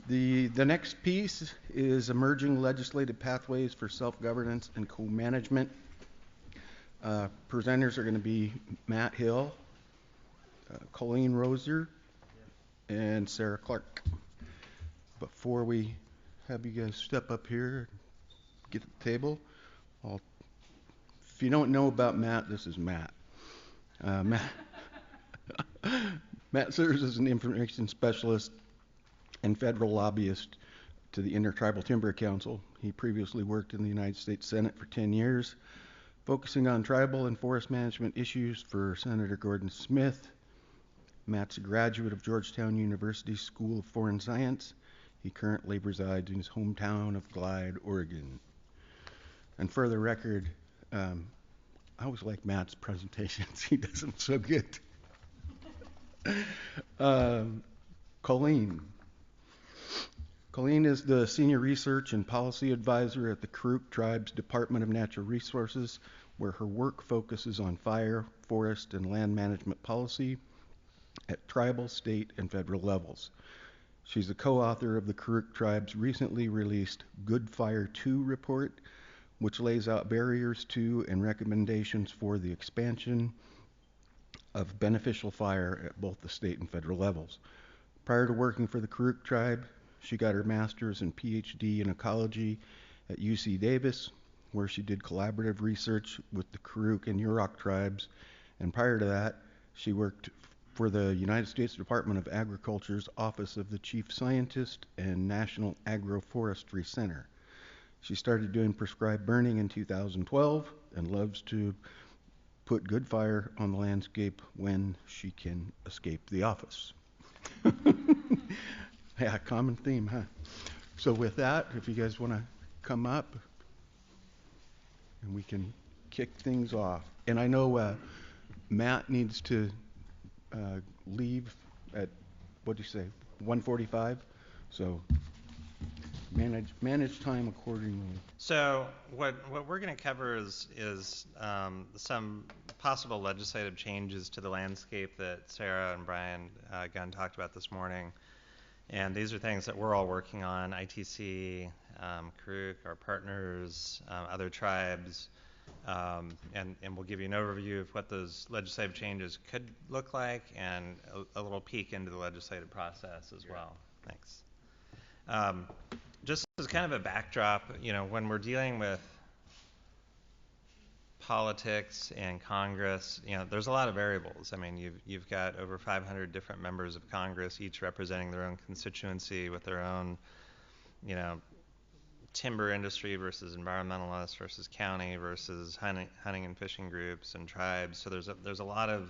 The next piece is emerging legislative pathways for self-governance and co-management. Presenters are going to be Matt Hill, Colleen Rossier, and Sara Clark. Before we have you guys step up here, get at the table, if you don't know about Matt, this is Matt. Matt, Matt serves as an information specialist and federal lobbyist to the Intertribal Timber Council. He previously worked in the United States Senate for 10 years, focusing on tribal and forest management issues for Senator Gordon Smith. Matt's a graduate of Georgetown University School of Foreign Science. He currently resides in his hometown of Glide, Oregon. And for the record, I always like Matt's presentations. He does them so good. Colleen. Colleen is the Senior Research and Policy Advisor at the Karuk Tribe's Department of Natural Resources, where her work focuses on fire, forest, and land management policy at tribal, state, and federal levels. She's the co-author of the Karuk Tribe's recently released Good Fire 2 report, which lays out barriers to and recommendations for the expansion of beneficial fire at both the state and federal levels. Prior to working for the Karuk Tribe, she got her master's and PhD in ecology at UC Davis, where she did collaborative research with the Karuk and Yurok tribes. And prior to that, she worked for the United States Department of Agriculture's Office of the Chief Scientist and National Agroforestry Center. She started doing prescribed burning in 2012 and loves to put good fire on the landscape when she can escape the office. Yeah, common theme, huh? So with that, if you guys want to come up, and we can kick things off. And I know Matt needs to leave at, what do you say, 1:45? So manage time accordingly. So what we're going to cover is some possible legislative changes to the landscape that Sara and Brian Gunn talked about this morning. And these are things that we're all working on, ITC, Karuk, our partners, other tribes, and we'll give you an overview of what those legislative changes could look like and a little peek into the legislative process as well. Thanks. Just as kind of a backdrop, when we're dealing with politics and Congress, there's a lot of variables. I mean, you've got over 500 different members of Congress, each representing their own constituency with their own, timber industry versus environmentalists versus county versus hunting and fishing groups and tribes. So there's a lot of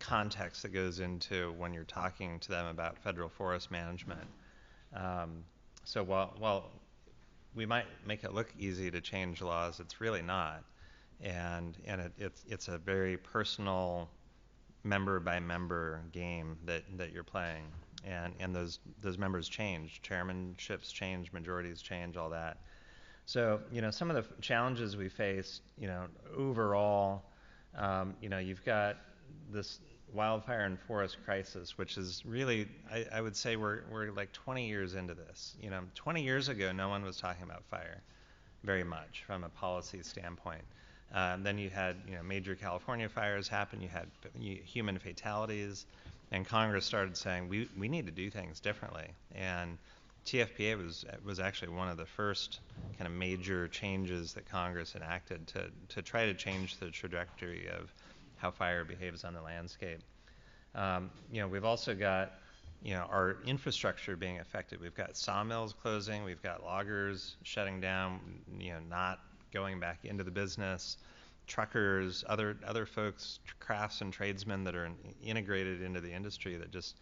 context that goes into when you're talking to them about federal forest management. So while we might make it look easy to change laws, it's really not. And it's a very personal member by member game that you're playing, and those members change, chairmanships change, majorities change, all that. So some of the challenges we face, overall, you've got this wildfire and forest crisis, which is really, I would say we're like 20 years into this. 20 years ago, no one was talking about fire very much from a policy standpoint. Then you had major California fires happen, you had human fatalities, and Congress started saying we need to do things differently. And TFPA was actually one of the first kind of major changes that Congress enacted to try to change the trajectory of how fire behaves on the landscape. We've also got our infrastructure being affected. We've got sawmills closing, we've got loggers shutting down, not going back into the business, truckers, other folks, crafts and tradesmen that are integrated into the industry that just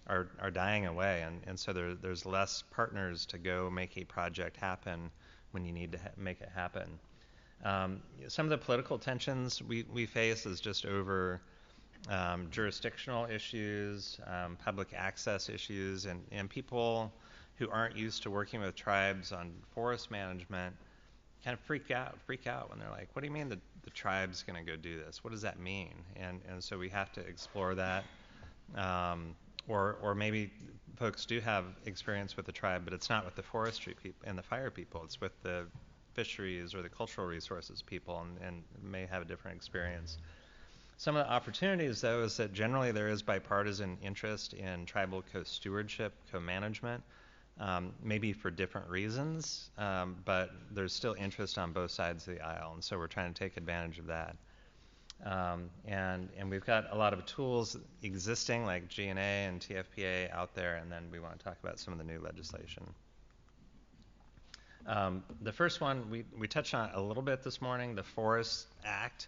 are dying away, and so there's less partners to go make a project happen when you need to make it happen. Some of the political tensions we face is just over jurisdictional issues, public access issues, and people who aren't used to working with tribes on forest management kind of freak out when they're like, what do you mean the tribe's going to go do this? What does that mean? And so we have to explore that. or maybe folks do have experience with the tribe, but it's not with the forestry people and the fire people. It's with the fisheries or the cultural resources people, and may have a different experience. Some of the opportunities, though, is that generally there is bipartisan interest in tribal co-stewardship, co-management, maybe for different reasons, but there's still interest on both sides of the aisle, and so we're trying to take advantage of that. And we've got a lot of tools existing, like G&A and TFPA out there, and then we want to talk about some of the new legislation. The first one, we touched on a little bit this morning, the Forest Act.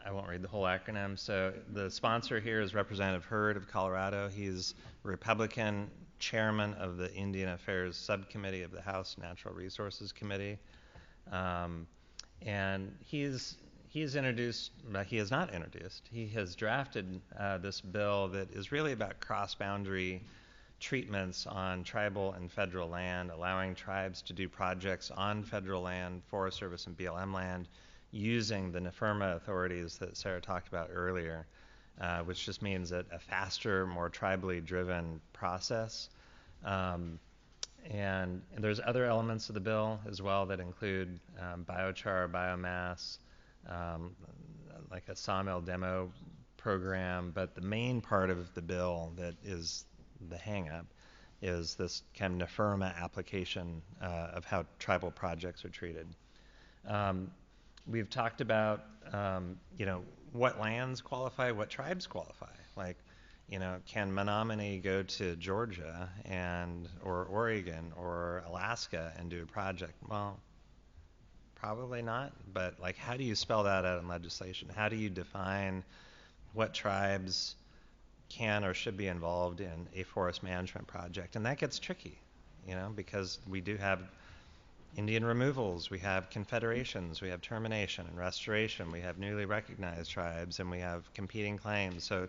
I won't read the whole acronym. So the sponsor here is Representative Hurd of Colorado. He's Republican chairman of the Indian Affairs Subcommittee of the House Natural Resources Committee. And he's introduced, but he has not introduced, he has drafted this bill that is really about cross-boundary treatments on tribal and federal land, allowing tribes to do projects on federal land, Forest Service and BLM land, using the NFIRMA authorities that Sara talked about earlier, which just means a faster, more tribally driven process. And there's other elements of the bill as well that include biochar, biomass, like a sawmill demo program, but the main part of the bill that is the hang-up is this kind of NFIRMA application of how tribal projects are treated. We've talked about, what lands qualify, what tribes qualify. Like, can Menominee go to Georgia or Oregon or Alaska and do a project? Well, probably not, but like, how do you spell that out in legislation? How do you define what tribes can or should be involved in a forest management project? And that gets tricky, because we do have Indian removals, we have confederations, we have termination and restoration, we have newly recognized tribes, and we have competing claims. So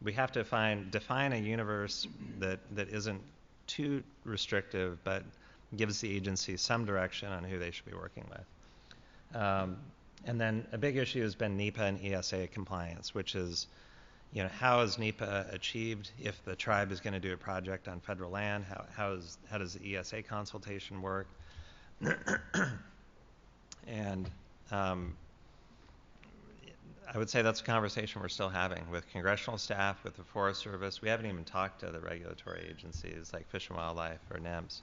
we have to define a universe that isn't too restrictive, but gives the agency some direction on who they should be working with. And then a big issue has been NEPA and ESA compliance, which is, how is NEPA achieved if the tribe is going to do a project on federal land? How does the ESA consultation work? And I would say that's a conversation we're still having with congressional staff, with the Forest Service. We haven't even talked to the regulatory agencies like Fish and Wildlife or NEMS.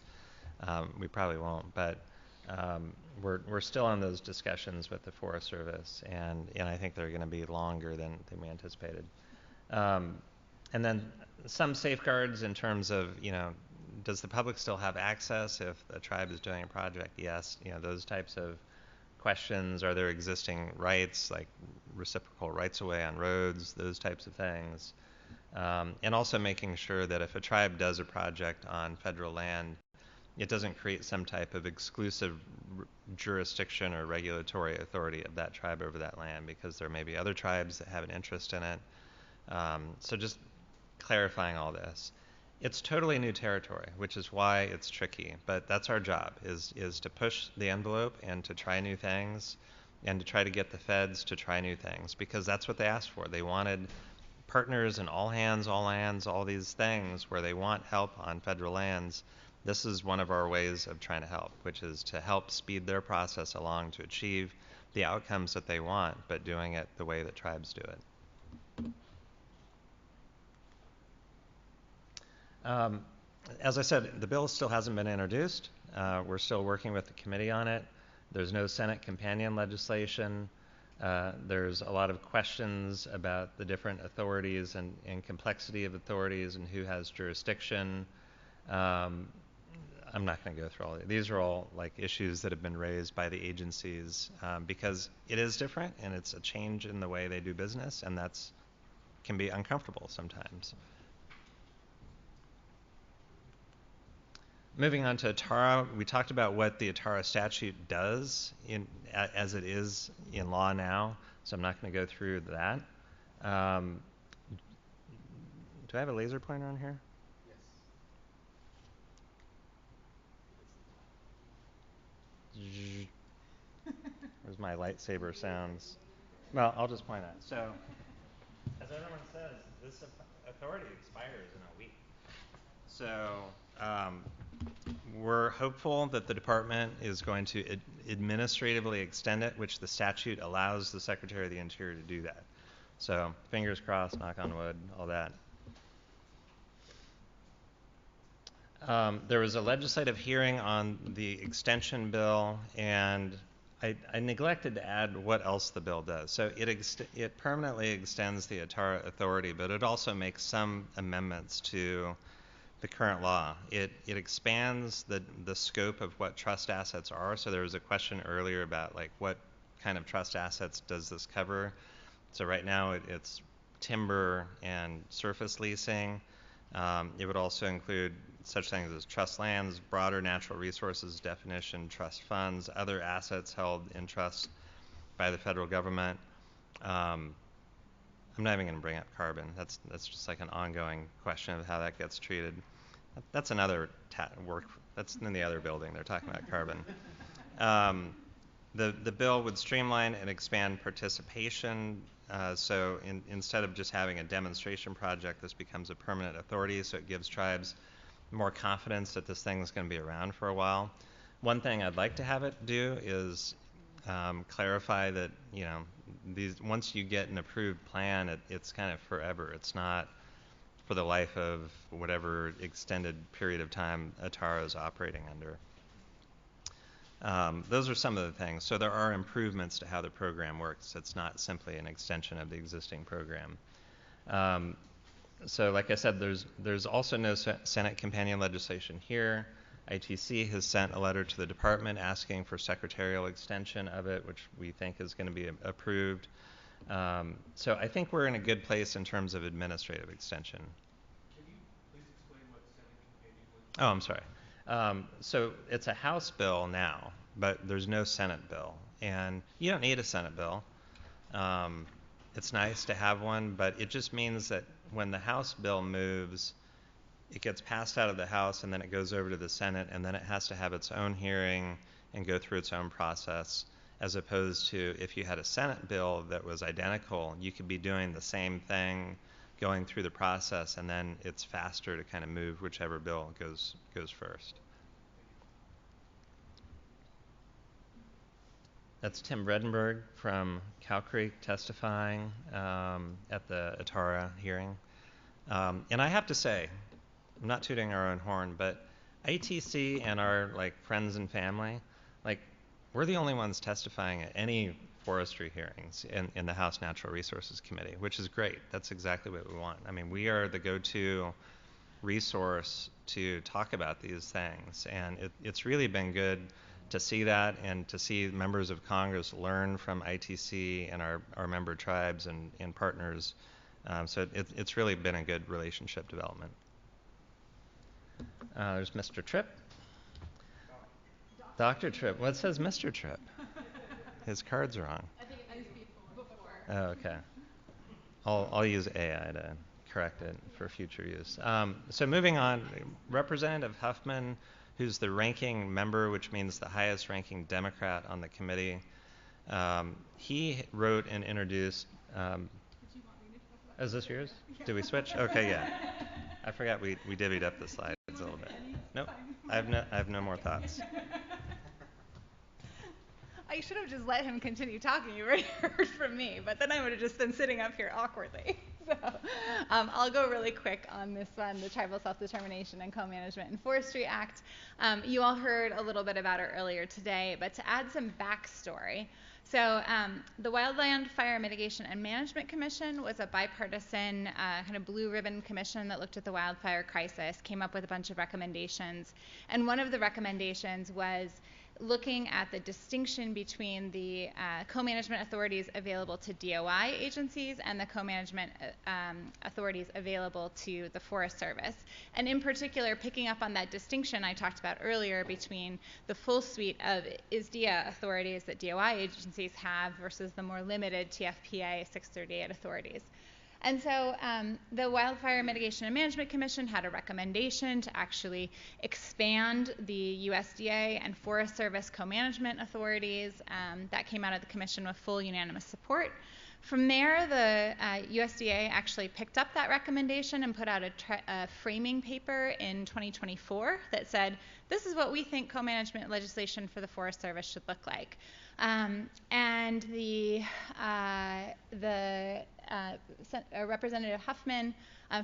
We probably won't, but we're still on those discussions with the Forest Service, and I think they're going to be longer than we anticipated. And then some safeguards in terms of, does the public still have access if a tribe is doing a project? Yes, those types of questions. Are there existing rights, like reciprocal rights of way on roads, those types of things? And also making sure that if a tribe does a project on federal land, it doesn't create some type of exclusive jurisdiction or regulatory authority of that tribe over that land, because there may be other tribes that have an interest in it. So just clarifying all this. It's totally new territory, which is why it's tricky, but that's our job, is to push the envelope and to try new things and to try to get the feds to try new things, because that's what they asked for. They wanted partners in all hands, all lands, all these things where they want help on federal lands. This is one of our ways of trying to help, which is to help speed their process along to achieve the outcomes that they want, but doing it the way that tribes do it. As I said, the bill still hasn't been introduced. We're still working with the committee on it. There's no Senate companion legislation. There's a lot of questions about the different authorities and complexity of authorities and who has jurisdiction. I'm not going to go through all of it. These are all like issues that have been raised by the agencies because it is different and it's a change in the way they do business, and that's can be uncomfortable sometimes. Moving on to ATARA, we talked about what the ATARA statute does as it is in law now, so I'm not going to go through that. Do I have a laser pointer on here? Yes. Where's my lightsaber sounds? Well, I'll just point out. So, as everyone says, this authority expires in a week. So we're hopeful that the department is going to administratively extend it, which the statute allows the Secretary of the Interior to do that. So fingers crossed, knock on wood, all that. There was a legislative hearing on the extension bill, and I neglected to add what else the bill does. So it permanently extends the ATARA authority, but it also makes some amendments to the current law. It expands the scope of what trust assets are. So there was a question earlier about like what kind of trust assets does this cover. So right now it's timber and surface leasing. It would also include such things as trust lands, broader natural resources definition, trust funds, other assets held in trust by the federal government. I'm not even going to bring up carbon. That's just like an ongoing question of how that gets treated. That's another work. That's in the other building. They're talking about carbon. The bill would streamline and expand participation. So instead of just having a demonstration project, this becomes a permanent authority. So it gives tribes more confidence that this thing is going to be around for a while. One thing I'd like to have it do is clarify that, you know, once you get an approved plan, it's kind of forever. It's not for the life of whatever extended period of time ATARA is operating under. Those are some of the things. So there are improvements to how the program works. It's not simply an extension of the existing program. So like I said, there's also no Senate companion legislation here. ITC has sent a letter to the department asking for secretarial extension of it, which we think is going to be approved. So I think we're in a good place in terms of administrative extension. Can you please explain what Senate companion legislation? Oh, I'm sorry. So it's a House bill now, but there's no Senate bill. And you don't need a Senate bill. It's nice to have one, but it just means that when the House bill moves, it gets passed out of the House and then it goes over to the Senate, and then it has to have its own hearing and go through its own process, as opposed to if you had a Senate bill that was identical, you could be doing the same thing, going through the process, and then it's faster to kind of move whichever bill goes first. That's Tim Bredenberg from Karuk testifying at the ATARA hearing. And I have to say, I'm not tooting our own horn, but ITC and our friends and family, we're the only ones testifying at any forestry hearings in the House Natural Resources Committee, which is great. That's exactly what we want. I mean, we are the go-to resource to talk about these things, and it's really been good to see that and to see members of Congress learn from ITC and our member tribes and partners. So it's really been a good relationship development. There's Mr. Tripp. Dr. Tripp. Well, it says Mr. Tripp. His card's wrong. I think it needs before. Oh, okay. I'll use AI to correct it for future use. So moving on, Representative Huffman, who's the ranking member, which means the highest ranking Democrat on the committee, he wrote and introduced. Is this yours? Yeah. Did we switch? Okay, yeah. I forgot we divvied up the slides a little bit. Nope. I have no more thoughts. I should have just let him continue talking. You already heard from me, but then I would have just been sitting up here awkwardly. So I'll go really quick on this one, the Tribal Self-Determination and Co-Management and Forestry Act. You all heard a little bit about it earlier today, but to add some backstory. So the Wildland Fire Mitigation and Management Commission was a bipartisan kind of blue ribbon commission that looked at the wildfire crisis, came up with a bunch of recommendations. And one of the recommendations was looking at the distinction between the co-management authorities available to DOI agencies and the co-management authorities available to the Forest Service. And in particular, picking up on that distinction I talked about earlier between the full suite of ISDEA authorities that DOI agencies have versus the more limited TFPA 638 authorities. And so the Wildfire Mitigation and Management Commission had a recommendation to actually expand the USDA and Forest Service co-management authorities. That came out of the commission with full unanimous support From there, the USDA actually picked up that recommendation and put out a framing paper in 2024 that said, this is what we think co-management legislation for the Forest Service should look like. And the Representative Huffman,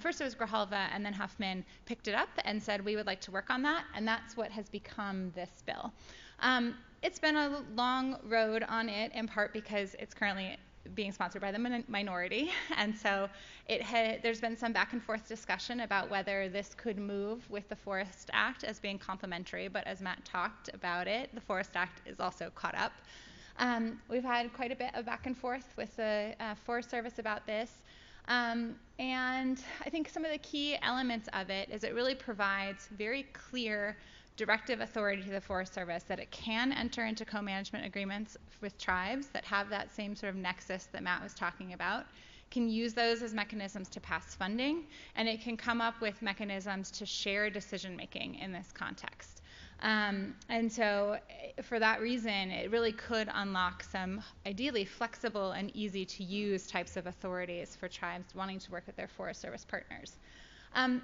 first it was Grijalva, and then Huffman picked it up and said, we would like to work on that, and that's what has become this bill. It's been a long road on it, in part because it's currently being sponsored by the minority, and so there's been some back and forth discussion about whether this could move with the Forest Act as being complementary, but as Matt talked about it, the Forest Act is also caught up. We've had quite a bit of back and forth with the Forest Service about this, and I think some of the key elements of it is it really provides very clear directive authority to the Forest Service that it can enter into co-management agreements with tribes that have that same sort of nexus that Matt was talking about, can use those as mechanisms to pass funding, and it can come up with mechanisms to share decision making in this context. And so for that reason, it really could unlock some ideally flexible and easy to use types of authorities for tribes wanting to work with their Forest Service partners.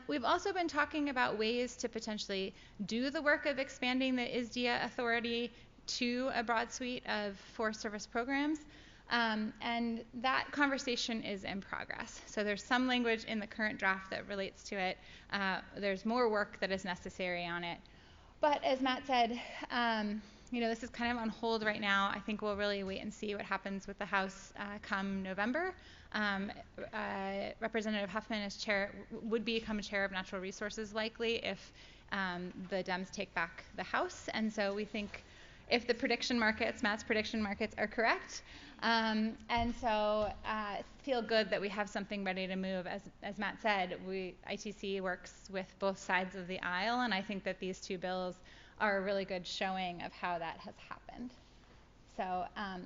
We've also been talking about ways to potentially do the work of expanding the ISDEA authority to a broad suite of Forest Service programs, and that conversation is in progress. So there's some language in the current draft that relates to it. There's more work that is necessary on it. But as Matt said, this is kind of on hold right now. I think we'll really wait and see what happens with the House come November. Representative Huffman would become chair of Natural Resources likely if the Dems take back the House. And so we think if the Matt's prediction markets are correct, and so feel good that we have something ready to move. As Matt said, ITC works with both sides of the aisle, and I think that these two bills are a really good showing of how that has happened. So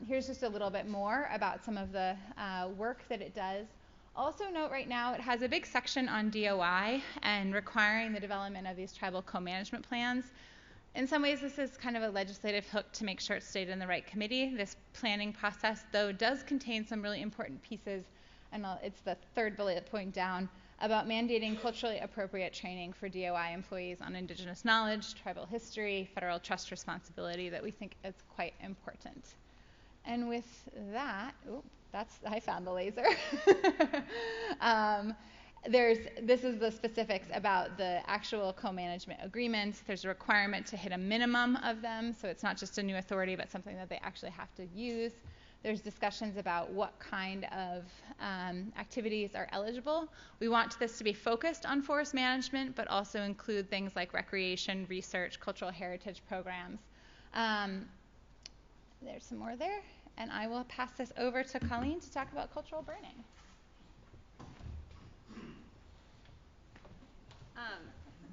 here's just a little bit more about some of the work that it does. Also note right now it has a big section on DOI and requiring the development of these tribal co-management plans. In some ways this is kind of a legislative hook to make sure it's stayed in the right committee. This planning process, though, does contain some really important pieces, and it's the third bullet point down, about mandating culturally appropriate training for DOI employees on Indigenous knowledge, tribal history, federal trust responsibility that we think is quite important. And with that, I found the laser. This is the specifics about the actual co-management agreements. There's a requirement to hit a minimum of them, so it's not just a new authority, but something that they actually have to use. There's discussions about what kind of activities are eligible. We want this to be focused on forest management, but also include things like recreation, research, cultural heritage programs. There's some more there, and I will pass this over to Colleen to talk about cultural burning.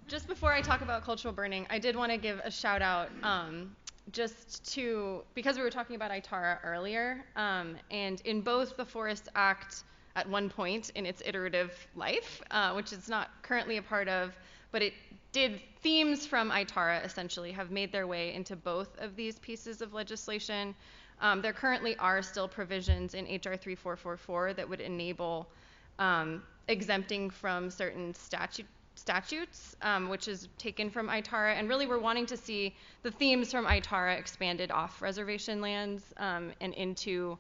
Just before I talk about cultural burning, I did want to give a shout out because we were talking about ITARA earlier, and in both the Forest Act at one point in its iterative life, which it's not currently a part of, but themes from ITARA essentially have made their way into both of these pieces of legislation. There currently are still provisions in HR 3444 that would enable exempting from certain statutes, which is taken from ITARA, and really we're wanting to see the themes from ITARA expanded off reservation lands and into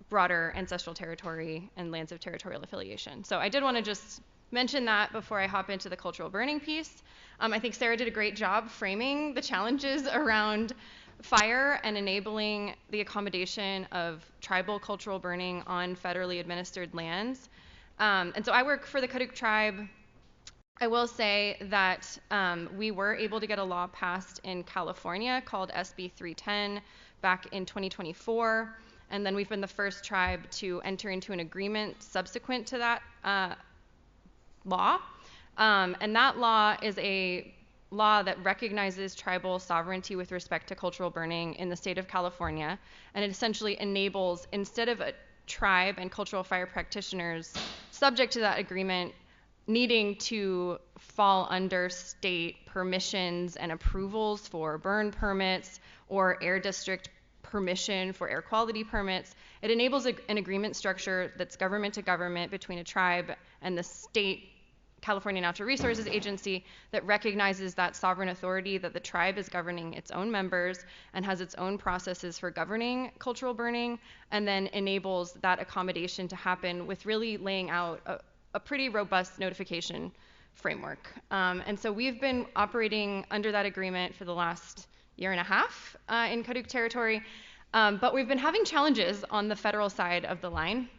broader ancestral territory and lands of territorial affiliation. So I did want to just mention that before I hop into the cultural burning piece. I think Sara did a great job framing the challenges around fire and enabling the accommodation of tribal cultural burning on federally administered lands. And so I work for the Karuk tribe. I will say that we were able to get a law passed in California called SB 310 back in 2024, and then we've been the first tribe to enter into an agreement subsequent to that law. And that law is a law that recognizes tribal sovereignty with respect to cultural burning in the state of California, and it essentially enables, instead of a tribe and cultural fire practitioners subject to that agreement needing to fall under state permissions and approvals for burn permits or air district permission for air quality permits. It enables an agreement structure that's government to government between a tribe and the state California Natural Resources Agency that recognizes that sovereign authority, that the tribe is governing its own members and has its own processes for governing cultural burning, and then enables that accommodation to happen with really laying out a pretty robust notification framework. And so we've been operating under that agreement for the last year and a half in Karuk territory, but we've been having challenges on the federal side of the line.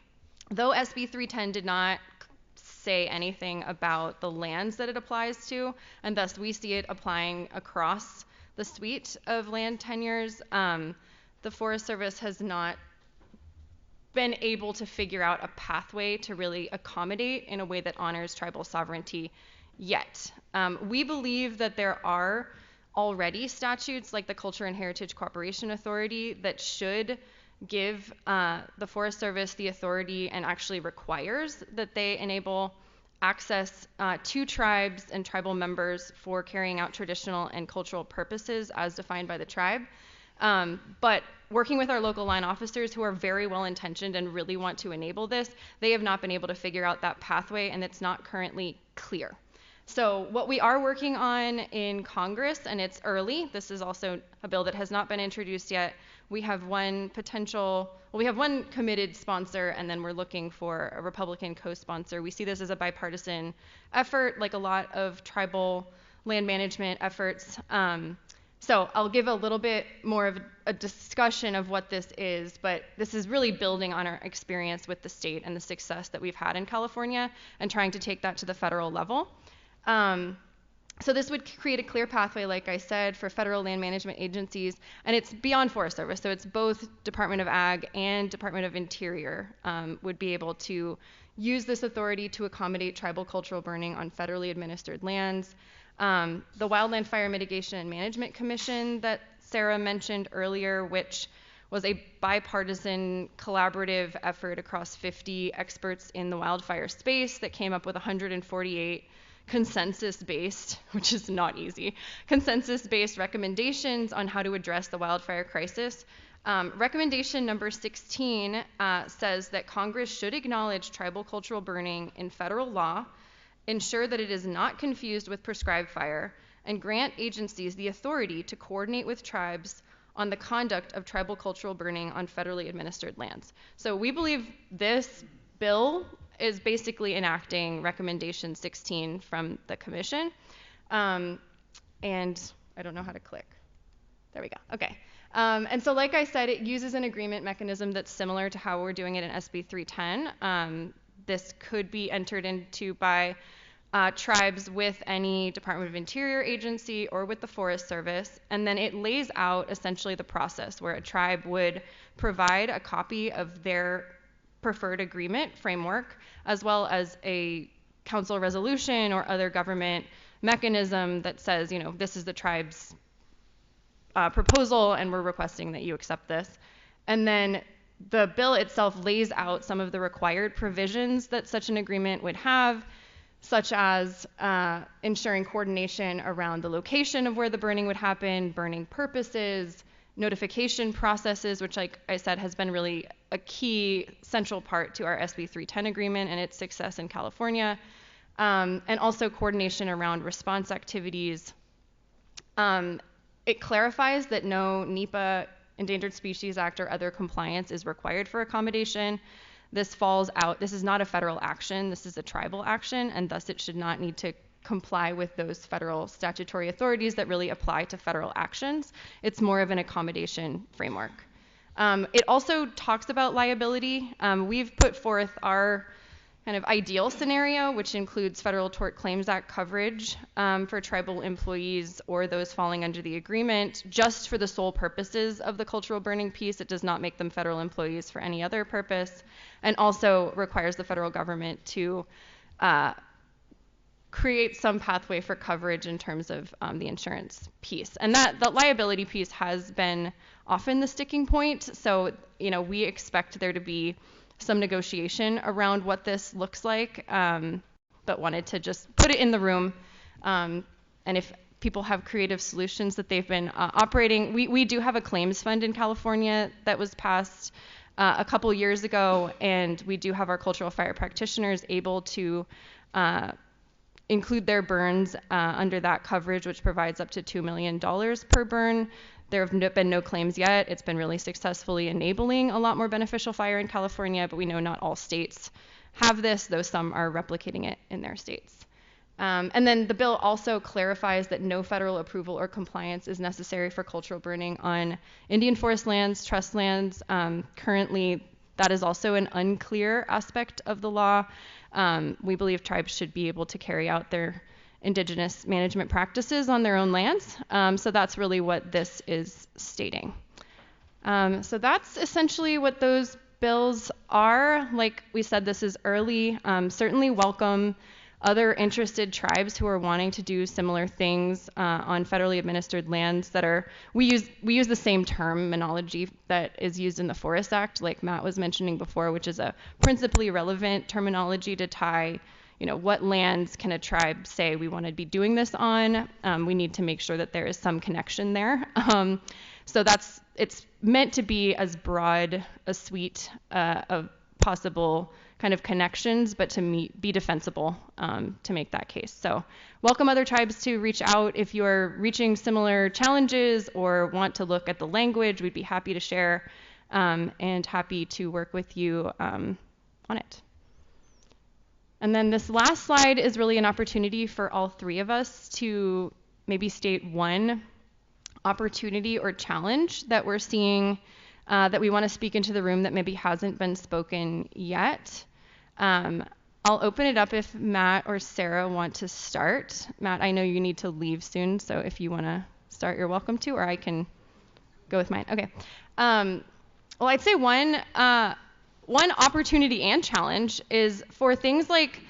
Though SB 310 did not say anything about the lands that it applies to, and thus we see it applying across the suite of land tenures, the Forest Service has not been able to figure out a pathway to really accommodate in a way that honors tribal sovereignty yet. We believe that there are already statutes like the Culture and Heritage Cooperation Authority that should give the Forest Service the authority and actually requires that they enable access to tribes and tribal members for carrying out traditional and cultural purposes as defined by the tribe. But working with our local line officers who are very well intentioned and really want to enable this, they have not been able to figure out that pathway, and it's not currently clear. So what we are working on in Congress, and it's early, this is also a bill that has not been introduced yet. We have one committed sponsor, and then we're looking for a Republican co-sponsor. We see this as a bipartisan effort, like a lot of tribal land management efforts. So I'll give a little bit more of a discussion of what this is, but this is really building on our experience with the state and the success that we've had in California and trying to take that to the federal level. So this would create a clear pathway, like I said, for federal land management agencies, and it's beyond Forest Service, so it's both Department of Ag and Department of Interior would be able to use this authority to accommodate tribal cultural burning on federally administered lands. The Wildland Fire Mitigation and Management Commission that Sara mentioned earlier, which was a bipartisan collaborative effort across 50 experts in the wildfire space that came up with 148 consensus-based, which is not easy, consensus-based recommendations on how to address the wildfire crisis. Recommendation number 16 says that Congress should acknowledge tribal cultural burning in federal law, ensure that it is not confused with prescribed fire, and grant agencies the authority to coordinate with tribes on the conduct of tribal cultural burning on federally administered lands. So we believe this bill is basically enacting recommendation 16 from the commission. And I don't know how to click. There we go. Okay. And so like I said, it uses an agreement mechanism that's similar to how we're doing it in SB 310. This could be entered into by tribes with any Department of Interior agency or with the Forest Service. And then it lays out essentially the process where a tribe would provide a copy of their preferred agreement framework, as well as a council resolution or other government mechanism that says, you know, this is the tribe's proposal and we're requesting that you accept this. And then the bill itself lays out some of the required provisions that such an agreement would have, such as ensuring coordination around the location of where the burning would happen, burning purposes, notification processes, which, like I said, has been really a key central part to our SB 310 agreement and its success in California, and also coordination around response activities. It clarifies that no NEPA, Endangered Species Act, or other compliance is required for accommodation. This falls out. This is not a federal action. This is a tribal action, and thus it should not need to comply with those federal statutory authorities that really apply to federal actions. It's more of an accommodation framework. It also talks about liability. We've put forth our kind of ideal scenario, which includes Federal Tort Claims Act coverage for tribal employees or those falling under the agreement, just for the sole purposes of the cultural burning piece. It does not make them federal employees for any other purpose, and also requires the federal government to create some pathway for coverage in terms of the insurance piece. And that liability piece has been often the sticking point. So, you know, we expect there to be some negotiation around what this looks like, but wanted to just put it in the room. And if people have creative solutions that they've been operating. We do have a claims fund in California that was passed a couple years ago, and we do have our cultural fire practitioners able to include their burns under that coverage, which provides up to $2 million per burn. There have been no claims yet. It's been really successfully enabling a lot more beneficial fire in California, but we know not all states have this, though some are replicating it in their states. And then the bill also clarifies that no federal approval or compliance is necessary for cultural burning on Indian forest lands, trust lands. Currently, that is also an unclear aspect of the law. We believe tribes should be able to carry out their indigenous management practices on their own lands. So that's really what this is stating. So that's essentially what those bills are. Like we said, this is early. Certainly welcome other interested tribes who are wanting to do similar things on federally administered lands that are, we use the same terminology that is used in the Forest Act, like Matt was mentioning before, which is a principally relevant terminology to tie, what lands can a tribe say we want to be doing this on. We need to make sure that there is some connection there. So it's meant to be as broad a suite of possible kind of connections, but to be defensible to make that case. So welcome other tribes to reach out if you're reaching similar challenges or want to look at the language. We'd be happy to share and happy to work with you on it. And then this last slide is really an opportunity for all three of us to maybe state one opportunity or challenge that we're seeing that we want to speak into the room that maybe hasn't been spoken yet. I'll open it up if Matt or Sara want to start. Matt, I know you need to leave soon, so if you want to start, you're welcome to, or I can go with mine. Okay. Well, I'd say one opportunity and challenge is for things like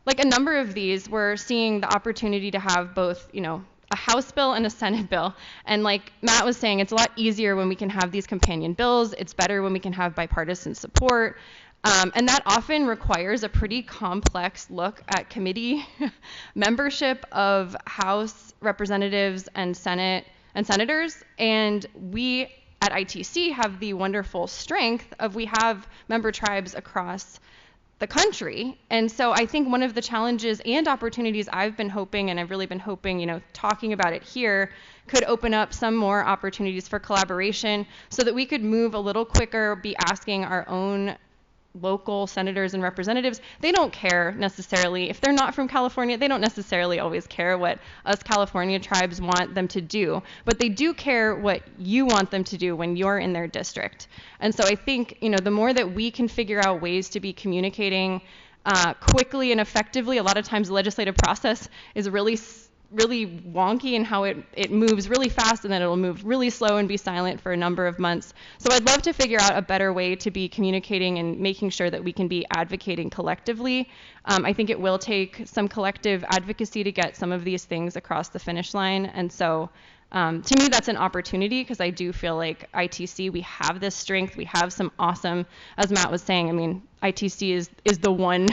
a number of these, we're seeing the opportunity to have both, a House bill and a Senate bill. And like Matt was saying, it's a lot easier when we can have these companion bills. It's better when we can have bipartisan support. And that often requires a pretty complex look at committee membership of House representatives and Senate and senators. And we at ITC have the wonderful strength of we have member tribes across the country. And so I think one of the challenges and opportunities I've been hoping, and I've really been hoping, talking about it here, could open up some more opportunities for collaboration so that we could move a little quicker, be asking our own local senators and representatives. They don't care necessarily. If they're not from California, they don't necessarily always care what us California tribes want them to do, but they do care what you want them to do when you're in their district. And so I think, the more that we can figure out ways to be communicating quickly and effectively, a lot of times the legislative process is really wonky in how it moves really fast, and then it'll move really slow and be silent for a number of months. So I'd love to figure out a better way to be communicating and making sure that we can be advocating collectively. I think it will take some collective advocacy to get some of these things across the finish line. And so to me, that's an opportunity, because I do feel like ITC, we have this strength. We have some awesome, as Matt was saying, ITC is the one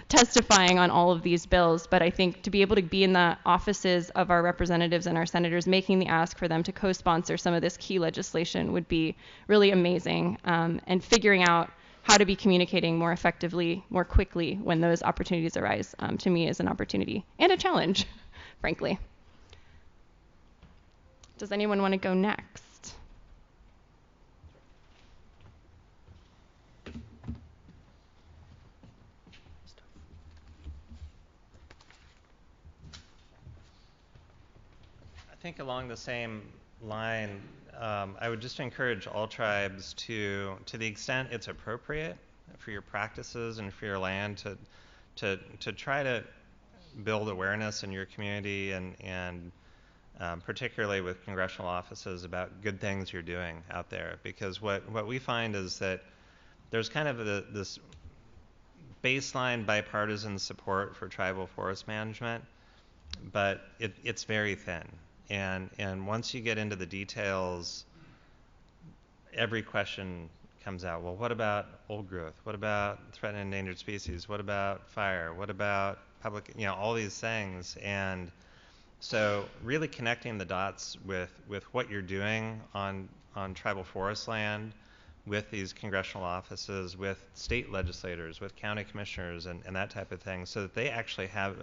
testifying on all of these bills. But I think to be able to be in the offices of our representatives and our senators, making the ask for them to co-sponsor some of this key legislation would be really amazing. And figuring out how to be communicating more effectively, more quickly when those opportunities arise, to me is an opportunity and a challenge, frankly. Does anyone want to go next? I think along the same line, I would just encourage all tribes to the extent it's appropriate for your practices and for your land, to try to build awareness in your community and particularly with congressional offices about good things you're doing out there. Because what we find is that there's kind of this baseline bipartisan support for tribal forest management, but it's very thin. And once you get into the details, every question comes out. Well, what about old growth? What about threatened and endangered species? What about fire? What about public, all these things. And So really connecting the dots with what you're doing on tribal forest land, with these congressional offices, with state legislators, with county commissioners, and that type of thing, so that they actually have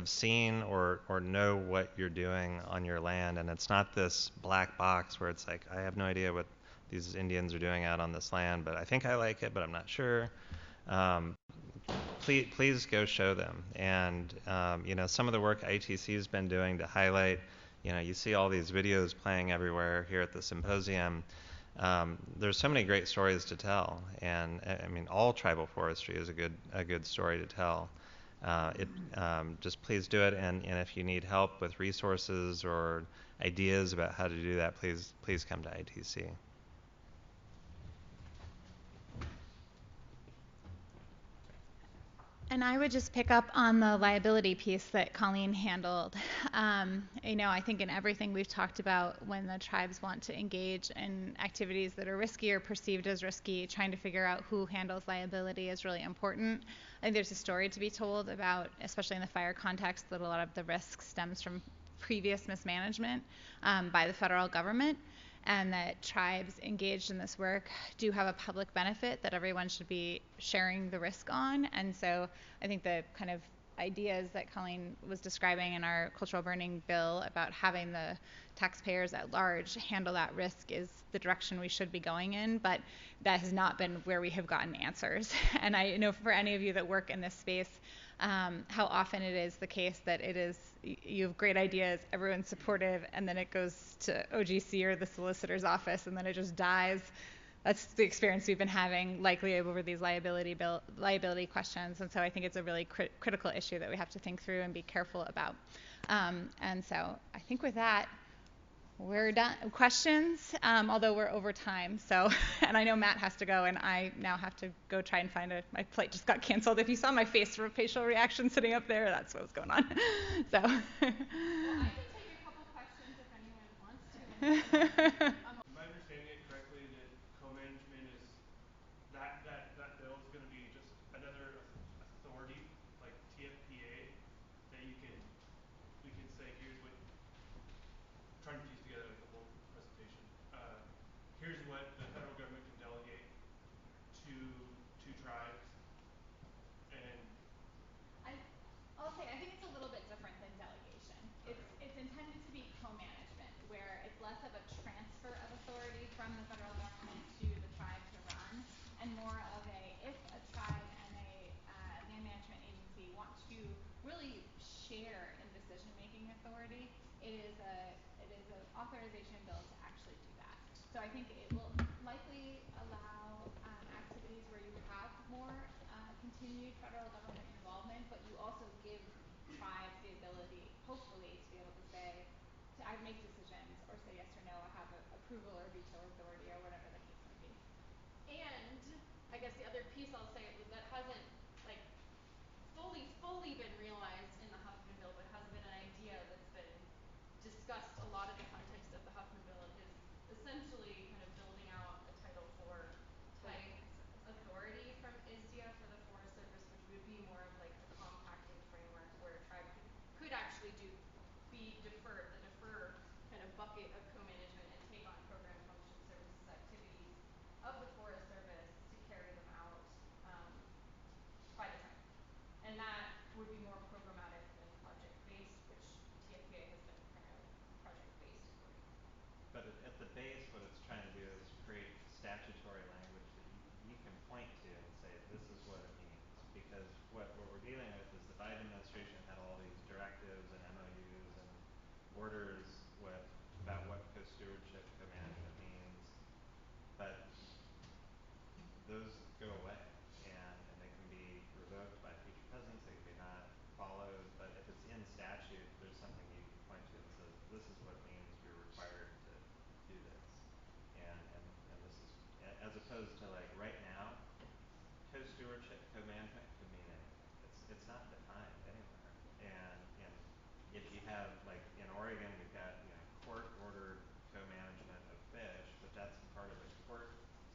seen or know what you're doing on your land, and it's not this black box where it's like, I have no idea what these Indians are doing out on this land, but I think I like it, but I'm not sure. Please go show them. And some of the work ITC has been doing to highlight, you see all these videos playing everywhere here at the symposium. There's so many great stories to tell, and I mean, all tribal forestry is a good story to tell. Just please do it, and if you need help with resources or ideas about how to do that, please come to ITC. And I would just pick up on the liability piece that Colleen handled. I think in everything we've talked about, when the tribes want to engage in activities that are risky or perceived as risky, trying to figure out who handles liability is really important. I think there's a story to be told about, especially in the fire context, that a lot of the risk stems from previous mismanagement by the federal government, and that tribes engaged in this work do have a public benefit that everyone should be sharing the risk on. And so I think the kind of ideas that Colleen was describing in our cultural burning bill about having the taxpayers at large handle that risk is the direction we should be going in, but that has not been where we have gotten answers. And I know for any of you that work in this space, how often it is the case that you have great ideas, everyone's supportive, and then it goes to OGC or the solicitor's office, and then it just dies. That's the experience we've been having, likely over these liability questions. And so I think it's a really critical issue that we have to think through and be careful about. And so I think with that, we're done. Questions? Although we're over time, so, and I know Matt has to go, and I now have to go try and find my flight just got canceled. If you saw my facial reaction sitting up there, that's what was going on. So. Well, I can take a couple questions if anyone wants to. Am I understanding it correctly that co-management is that bill is going to be just another authority like TFPA that we can say, here's what, trying to piece together like the whole presentation. Here's what the federal government can delegate to tribes, and I'll say I think it's a little bit different than delegation. okay. It's intended to be co-management, where it's less of a transfer of authority from the federal government to the tribe to run, and more of if a tribe and a land management agency want to really share in decision-making authority, it is an authorization bill to actually do that. So I think it will likely allow activities where you have more continued federal government involvement, but you also give tribes the ability, hopefully, to be able to say, to either make decisions or say yes or no, or have approval or veto authority or whatever the case may be. And I guess the other piece I'll say that hasn't like fully been realized in the Huffman bill, but has been an idea that's been discussed a lot in the context of the Huffman bill, is essentially kind of building out a Title IV type authority from ISDEA for the Forest Service, which would be more of like a compacting framework where a tribe could actually defer kind of bucket of co-management and take on program function services activities of the Forest Service to carry them out by the tribe. And that would be more programmatic than project-based, which TFPA has been primarily project-based authority. But at the base, what it's trying to do is create statutory language that you can point to and say, this is what it means. Because what we're dealing with is the Biden administration had all these directives and MOUs and orders about what co-stewardship, co-management means, but those go away, and they can be revoked by future presidents, they can be not followed, but if it's in statute, there's something you can point to that says, this is what it means, you're required to do this. And this is, as opposed to like right now, co-stewardship, co-management could mean anything. It's not defined anywhere. And if you have, like in Oregon, we've got, court-ordered co-management of fish, but that's part of a court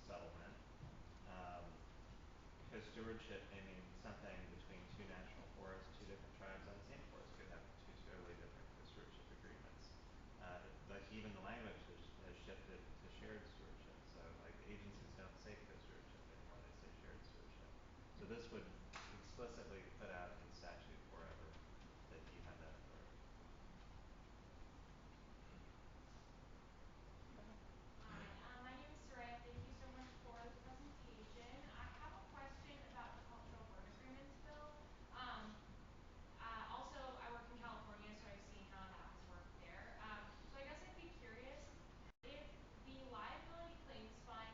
settlement. Co-stewardship may mean something between two national forests, two different tribes on the same forest could have two totally different like even the language has shifted to shared stewardship. So like agencies don't say co-stewardship anymore; they say shared stewardship. So this would explicitly put out in statute forever that you have that authority. Hi, my name is Sara. Thank you so much for the presentation. I have a question about the cultural bird agreements bill. Also, I work in California, so I've seen how that has worked there. So I guess I'd be curious if the liability claims fund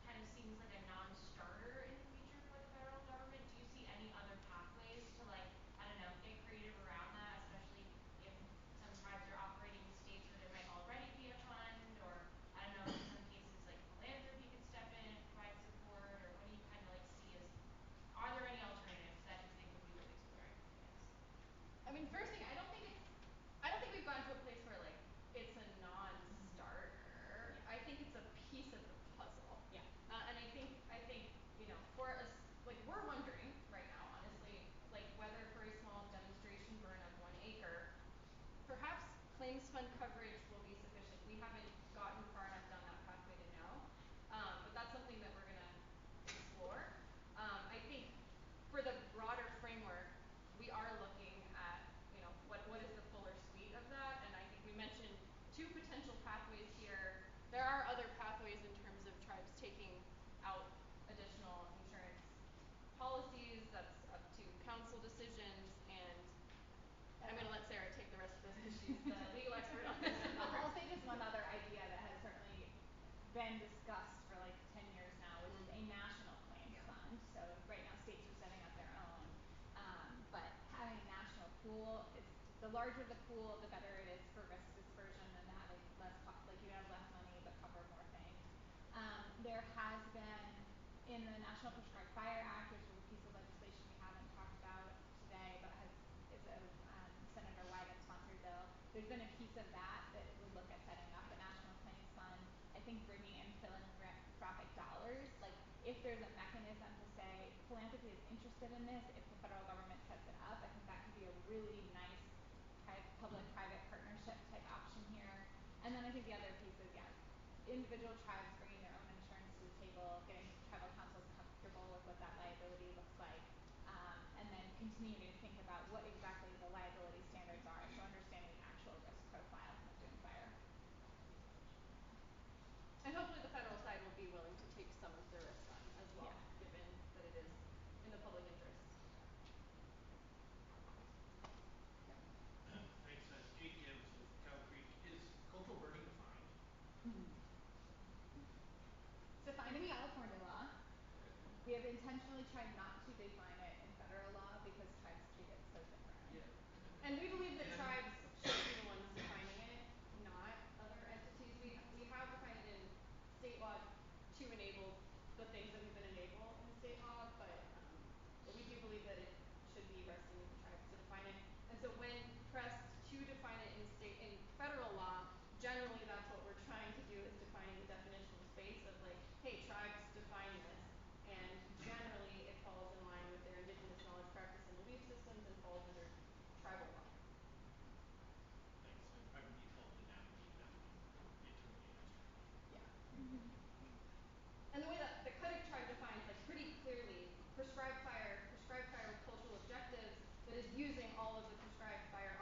kind of seems like a non-starter in the future for the federal government. Do you see any other pathways to, like, I don't know, get creative around that, especially if some tribes are operating in states where there might already be a fund, or I don't know, in some cases like philanthropy could step in and provide support, or what do you kind of like see as, are there any alternatives that you think would be worth exploring? Thanks. I mean, first thing, I don't think we've gotten to a place where like it's a non-starter. Yeah. I think it's a piece of the puzzle. Yeah. And I think, you know, for us, like we're wondering right now, honestly, like whether for a small demonstration burn of 1 acre, perhaps claims fund coverage will be sufficient. We haven't gotten far enough down that pathway to know, but that's something that we're gonna explore. I think for the broader framework, we are looking at, you know, what is the fuller suite of that, and I think we mentioned 2 potential pathways here. There are other pathways in terms of tribes taking out additional insurance policies. That's up to council decisions, and I'm going to let Sara take the rest of this because she's the legal expert on this. I'll say just one other idea that has certainly been discussed for like 10 years now, which is a national claims fund. So right now states are setting up their own, but having a national pool is, the larger the pool, the better it is for risk dispersion and having less like you have less money but cover more things. There has been in the National Prescribed Fire Act, which is a piece of legislation we haven't talked about today, but is a Senator Wyden sponsored bill. There's been a piece of that would look at setting up a national claims fund. I think bringing in philanthropic dollars, like if there's a mechanism to say philanthropy is interested in this, if the federal government sets it up, I think that could be a really nice public-private partnership type option here. And then I think the other piece is, yeah, individual tribes bringing their own insurance to the table, getting tribal councils comfortable with what that liability looks like, and then continuing to think about what exactly the liability standards are, so understanding the actual risk profile of doing fire. And hopefully the federal side will be willing to take some of the risk on as well, Yeah. given that it is in the public interest. Thanks. Jake Gibbs with Cow Creek. Is cultural birding defined? It's defined in California law. We have intentionally tried not to define it in federal law because tribes treat it so differently. Yeah. And we believe that tribes should be the ones defining it, not other entities. We have defined it in state law to enable the things that we can enable in state law, but we do believe that it should be resting with the tribes to define it. And so when pressed to define it in federal law, generally that's what we're trying to do, is defining the definitional space of like, hey, tribes define this, and generally it falls in line with their indigenous knowledge, practice, and belief systems and falls under tribal law. Thanks. So by default, the navigate that would be internally and externally. Yeah. And the way that the Karuk tribe defines like pretty clearly prescribed fire with cultural objectives that is using all of the prescribed fire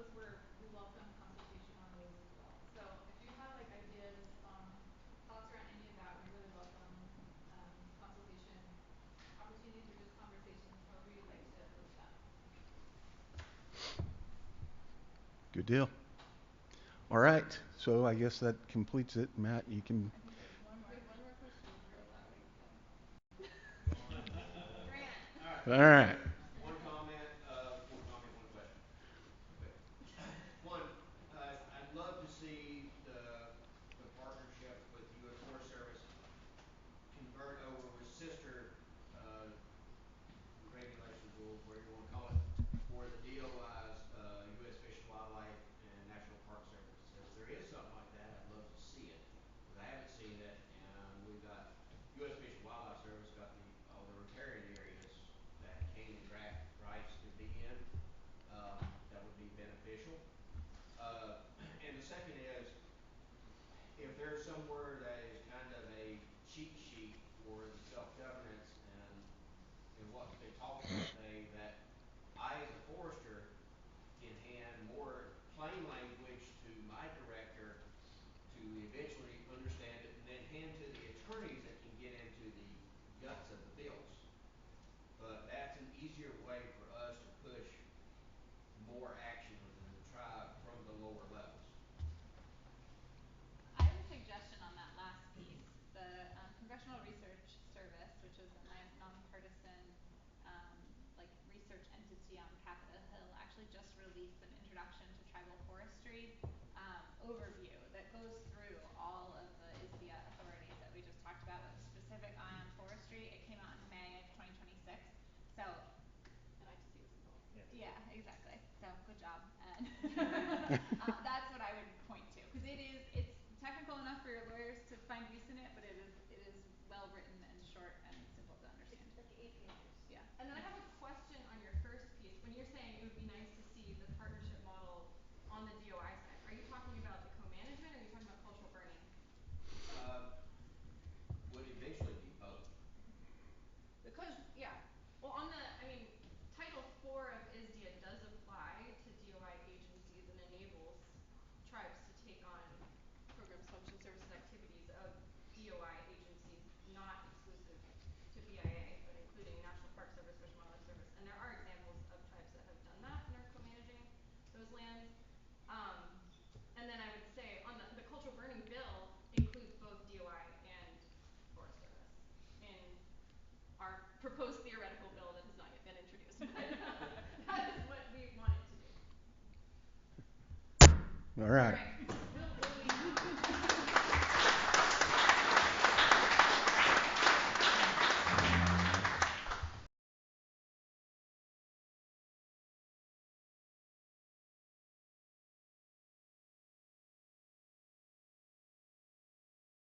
those we welcome consultation on those as well. So if you have like ideas, thoughts around any of that, we really welcome consultation opportunities or just conversations, however you'd like to approach that. Good deal. All right, so I guess that completes it. Matt, you can. I think there's one more. We have one more question. Real loud. So. Grant. All right. One comment, one question. Quick. One, I'd love to see the partnership with the U.S. Forest Service convert over with sister regulations, rules, whatever you want to call it, for the DOI's, U.S. Fish and Wildlife and National Park Service. If there is something like that, I'd love to see it, because I haven't seen it, and we've got U.S. Fish and Wildlife Service got all the riparian areas that cane and grass rights could be in. That would be beneficial. And the second is, if there's somewhere that is kind of a cheat sheet for the self-governance and what's been talked about today, that I, as a forester, can hand more plain language to my director to eventually understand it, and then hand to the attorneys that can get into the guts of the bills. But that's an easier way for us to push more action within the tribe from the lower levels. I have a suggestion on that last piece. The Congressional Research Service, which is a nonpartisan like research entity on Capitol Hill, actually just released an introduction to tribal forestry overview that goes through all of the ISDIA authorities that we just talked about with a specific eye on forestry. It came out in May of 2026. So I like to see this in bold. Yeah, exactly. So good job. And that's what I would point to, because it's technical enough for your lawyers to find use in it, but it is well written and short and simple to understand. It's like 8 pages. Yeah. And then I have a question on your first piece. When you're saying it would be nice to see the partnership model on the DOI side, are you talking about the co-management, or are you talking about cultural burning? Would eventually be both. Because, yeah. Well, Title IV of ISDIA does apply to DOI agencies and enables tribes to take on programs, functions, services, activities of DOI agencies, not exclusive to BIA, but including National Park Service, Fish and Wildlife Service. And there are examples of tribes that have done that and are co-managing those lands. And then I would say on the cultural burning bill includes both DOI and Forest Service in our proposed theoretical bill that has not yet been introduced. But that is what we want it to do. All right. All right.